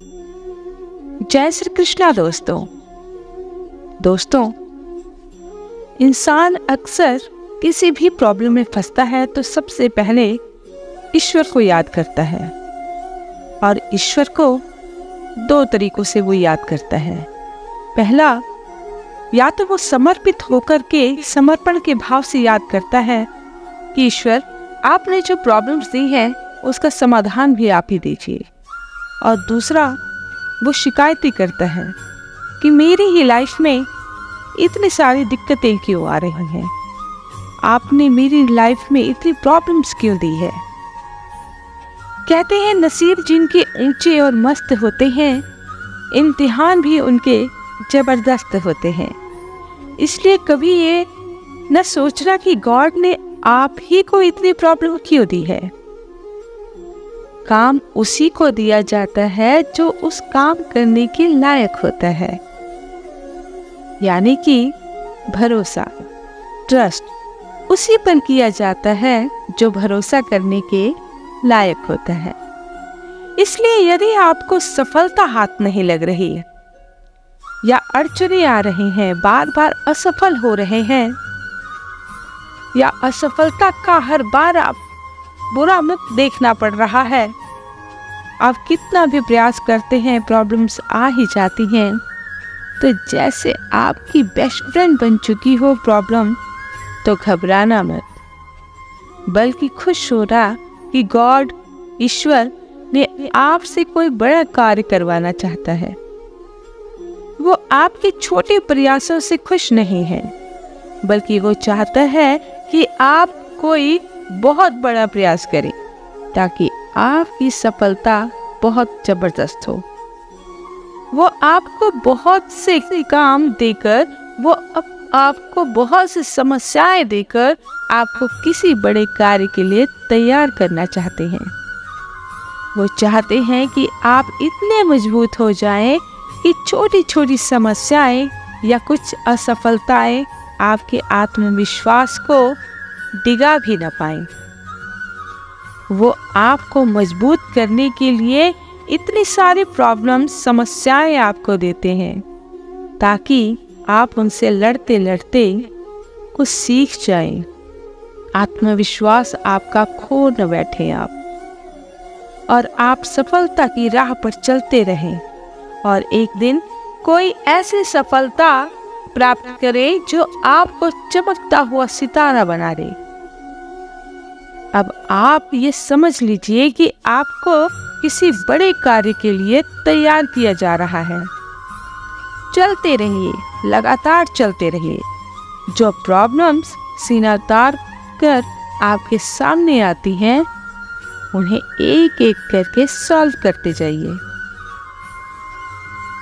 जय श्री कृष्णा दोस्तों, इंसान अक्सर किसी भी प्रॉब्लम में फंसता है तो सबसे पहले ईश्वर को याद करता है। और ईश्वर को दो तरीकों से वो याद करता है। पहला, या तो वो समर्पित होकर के समर्पण के भाव से याद करता है कि ईश्वर, आपने जो प्रॉब्लम्स दी हैं उसका समाधान भी आप ही दीजिए। और दूसरा, वो शिकायती करता है कि मेरी ही लाइफ में इतनी सारी दिक्कतें क्यों आ रही हैं, आपने मेरी लाइफ में इतनी प्रॉब्लम्स क्यों दी है। कहते हैं नसीब जिनके ऊंचे और मस्त होते हैं, इम्तिहान भी उनके जबरदस्त होते हैं। इसलिए कभी ये न सोचना कि गॉड ने आप ही को इतनी प्रॉब्लम क्यों दी है। काम उसी को दिया जाता है जो उस काम करने के लायक होता है, यानी कि भरोसा, ट्रस्ट उसी पर किया जाता है जो भरोसा करने के लायक होता है। इसलिए यदि आपको सफलता हाथ नहीं लग रही है या अड़चने आ रही हैं, बार बार असफल हो रहे हैं या असफलता का हर बार आप बुरा मुख देखना पड़ रहा है, आप कितना भी प्रयास करते हैं प्रॉब्लम्स आ ही जाती हैं, तो जैसे आपकी बेस्ट फ्रेंड बन चुकी हो प्रॉब्लम, तो घबराना मत, बल्कि खुश हो रहा कि गॉड, ईश्वर ने आपसे कोई बड़ा कार्य करवाना चाहता है। वो आपके छोटे प्रयासों से खुश नहीं है, बल्कि वो चाहता है कि आप कोई बहुत बड़ा प्रयास करें ताकि आपकी सफलता बहुत जबरदस्त हो। वो आपको बहुत से काम देकर, वो आपको बहुत सी समस्याएं देकर आपको किसी बड़े कार्य के लिए तैयार करना चाहते हैं। वो चाहते हैं कि आप इतने मजबूत हो जाएं कि छोटी छोटी समस्याएं या कुछ असफलताएं आपके आत्मविश्वास को डिगा भी न पाएं। वो आपको मजबूत करने के लिए इतनी सारी प्रॉब्लम्स, समस्याएं आपको देते हैं ताकि आप उनसे लड़ते लड़ते कुछ सीख जाएं, आत्मविश्वास आपका खो न बैठे आप, और आप सफलता की राह पर चलते रहें और एक दिन कोई ऐसी सफलता प्राप्त करें जो आपको चमकता हुआ सितारा बना दे। अब आप ये समझ लीजिए कि आपको किसी बड़े कार्य के लिए तैयार किया जा रहा है। चलते रहिए, लगातार चलते रहिए। जो प्रॉब्लम्स सीना तार कर आपके सामने आती हैं, उन्हें एक एक करके सॉल्व करते जाइए।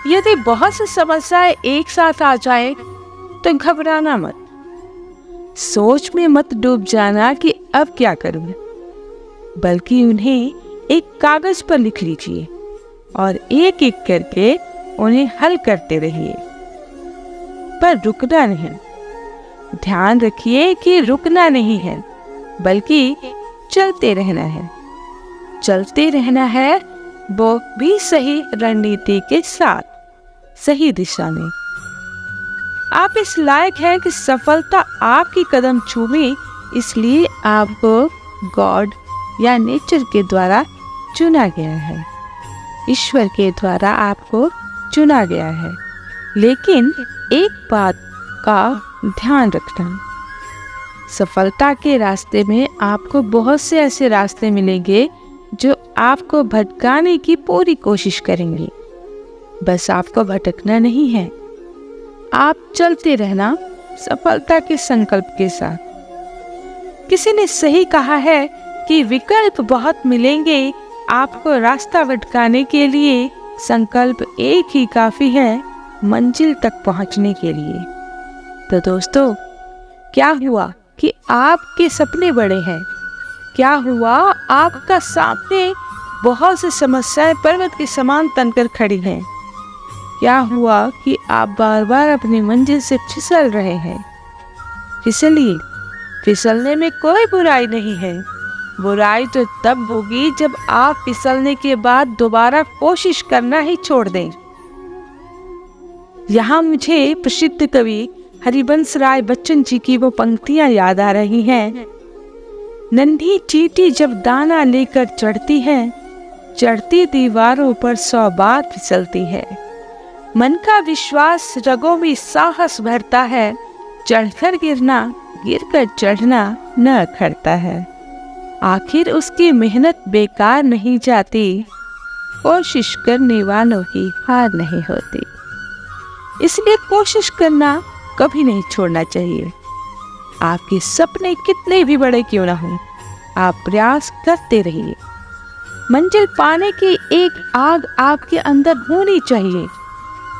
यदि बहुत सी समस्याएं एक साथ आ जाएं, तो घबराना मत, सोच में मत डूब जाना कि अब क्या करूं, बल्कि उन्हें एक कागज पर लिख लीजिए और एक एक करके उन्हें हल करते रहिए, पर रुकना नहीं। ध्यान रखिए कि रुकना नहीं है, बल्कि चलते रहना है। चलते रहना है, वो भी सही रणनीति के साथ, सही दिशा में। आप इस लायक हैं कि सफलता आपकी कदम छूए, इसलिए आपको गॉड या नेचर के द्वारा चुना गया है, ईश्वर के द्वारा आपको चुना गया है। लेकिन एक बात का ध्यान रखना, सफलता के रास्ते में आपको बहुत से ऐसे रास्ते मिलेंगे जो आपको भटकाने की पूरी कोशिश करेंगे। बस आपको भटकना नहीं है, आप चलते रहना सफलता के संकल्प के साथ। किसी ने सही कहा है कि विकल्प बहुत मिलेंगे, आपको रास्ता भटकाने के लिए संकल्प एक ही काफी है मंजिल तक पहुंचने के लिए। तो दोस्तों, क्या हुआ कि आपके सपने बड़े हैं? क्या हुआ आपका सामने बहुत सी समस्याएं पर्वत के समान तनकर खड़ी हैं? क्या हुआ कि आप बार बार अपनी मंजिल से फिसल रहे हैं? फिसलिए, फिसलने में कोई बुराई नहीं है, बुराई तो तब होगी जब आप फिसलने के बाद दोबारा कोशिश करना ही छोड़ दें। यहाँ मुझे प्रसिद्ध कवि हरिवंश राय बच्चन जी की वो पंक्तियां याद आ रही हैं। नन्ही चींटी जब दाना लेकर चढ़ती है, चढ़ती दीवारों पर 100 बार फिसलती है। मन का विश्वास रगों में साहस भरता है, चढ़कर गिरना गिरकर चढ़ना न अखरता है। आखिर उसकी मेहनत बेकार नहीं जाती, कोशिश करने वालों की हार नहीं होती। इसलिए कोशिश करना कभी नहीं छोड़ना चाहिए। आपके सपने कितने भी बड़े क्यों ना हो, आप प्रयास करते रहिए। मंजिल पाने की एक आग आपके अंदर होनी चाहिए।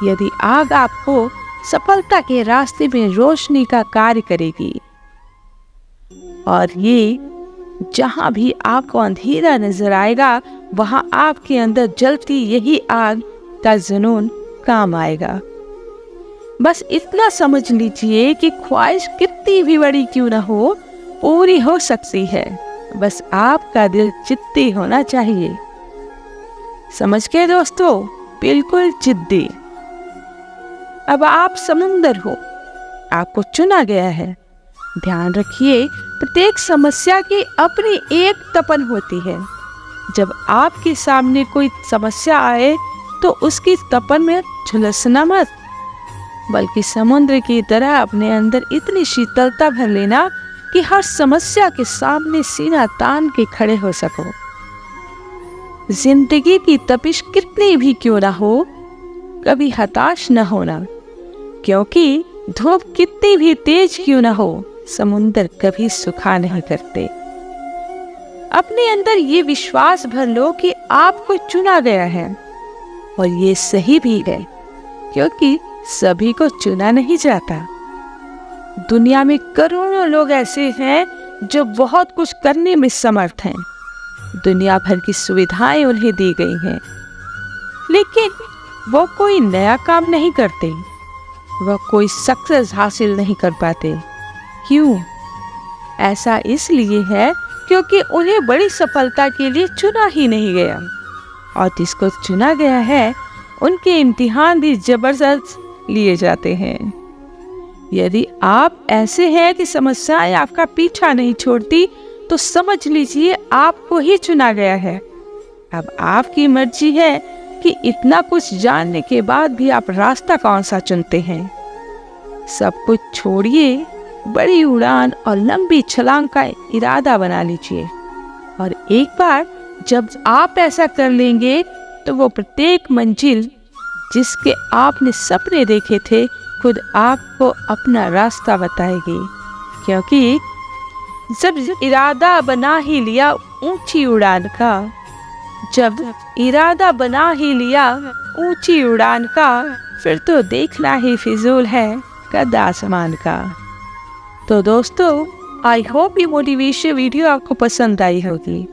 यदि आग आपको सफलता के रास्ते में रोशनी का कार्य करेगी, और ये जहां भी आपको अंधेरा नजर आएगा, वहां आपके अंदर जलती यही आग का जुनून काम आएगा। बस इतना समझ लीजिए कि ख्वाहिश कितनी भी बड़ी क्यों ना हो, पूरी हो सकती है। बस आपका दिल जिद्दी होना चाहिए। समझ गए दोस्तों? बिल्कुल जिद्दी। अब आप समुंदर हो, आपको चुना गया है। ध्यान रखिए, प्रत्येक समस्या की अपनी एक तपन होती है। जब आपके सामने कोई समस्या आए तो उसकी तपन में झुलसना मत, बल्कि समुद्र की तरह अपने अंदर इतनी शीतलता भर लेना कि हर समस्या के सामने सीना तान के खड़े हो सको। जिंदगी की तपिश कितनी भी क्यों ना हो, कभी हताश न होना, क्योंकि धूप कितनी भी तेज क्यों ना हो, समुंदर कभी सुखा नहीं करते। अपने अंदर ये विश्वास भर लो कि आपको चुना गया है, और ये सही भी है, क्योंकि सभी को चुना नहीं जाता। दुनिया में करोड़ों लोग ऐसे हैं जो बहुत कुछ करने में समर्थ हैं। दुनिया भर की सुविधाएं उन्हें दी गई हैं, लेकिन वो कोई नया काम नहीं करते, वह कोई सक्सेस हासिल नहीं कर पाते। क्यों? ऐसा इसलिए है क्योंकि उन्हें बड़ी सफलता के लिए चुना ही नहीं गया, और जिसको चुना गया है उनके इम्तिहान भी जबरदस्त लिए जाते हैं। यदि आप ऐसे हैं कि समस्याएं आपका पीछा नहीं छोड़ती, तो समझ लीजिए आपको ही चुना गया है। अब आपकी मर्जी है कि इतना कुछ जानने के बाद भी आप रास्ता कौन सा चुनते हैं। सब कुछ छोड़िए, बड़ी उड़ान और लंबी छलांग का इरादा बना लीजिए, और एक बार जब आप ऐसा कर लेंगे तो वो प्रत्येक मंजिल जिसके आपने सपने देखे थे खुद आपको अपना रास्ता बताएगी। क्योंकि जब इरादा बना ही लिया ऊंची उड़ान का, जब इरादा बना ही लिया ऊंची उड़ान का, फिर तो देखना ही फिजूल है कद आसमान का। तो दोस्तों, आई होप ये मोटिवेशन वीडियो आपको पसंद आई होगी।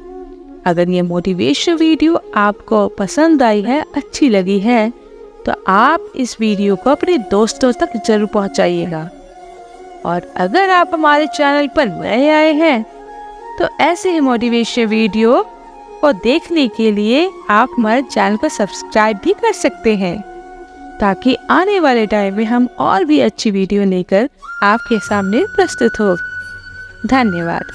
अगर ये मोटिवेशन वीडियो आपको पसंद आई है, अच्छी लगी है, तो आप इस वीडियो को अपने दोस्तों तक जरूर पहुंचाइएगा। और अगर आप हमारे चैनल पर नए आए हैं, तो ऐसे ही मोटिवेशन वीडियो को देखने के लिए आप हमारे चैनल को सब्सक्राइब भी कर सकते हैं, ताकि आने वाले टाइम में हम और भी अच्छी वीडियो लेकर आपके सामने प्रस्तुत हो। धन्यवाद।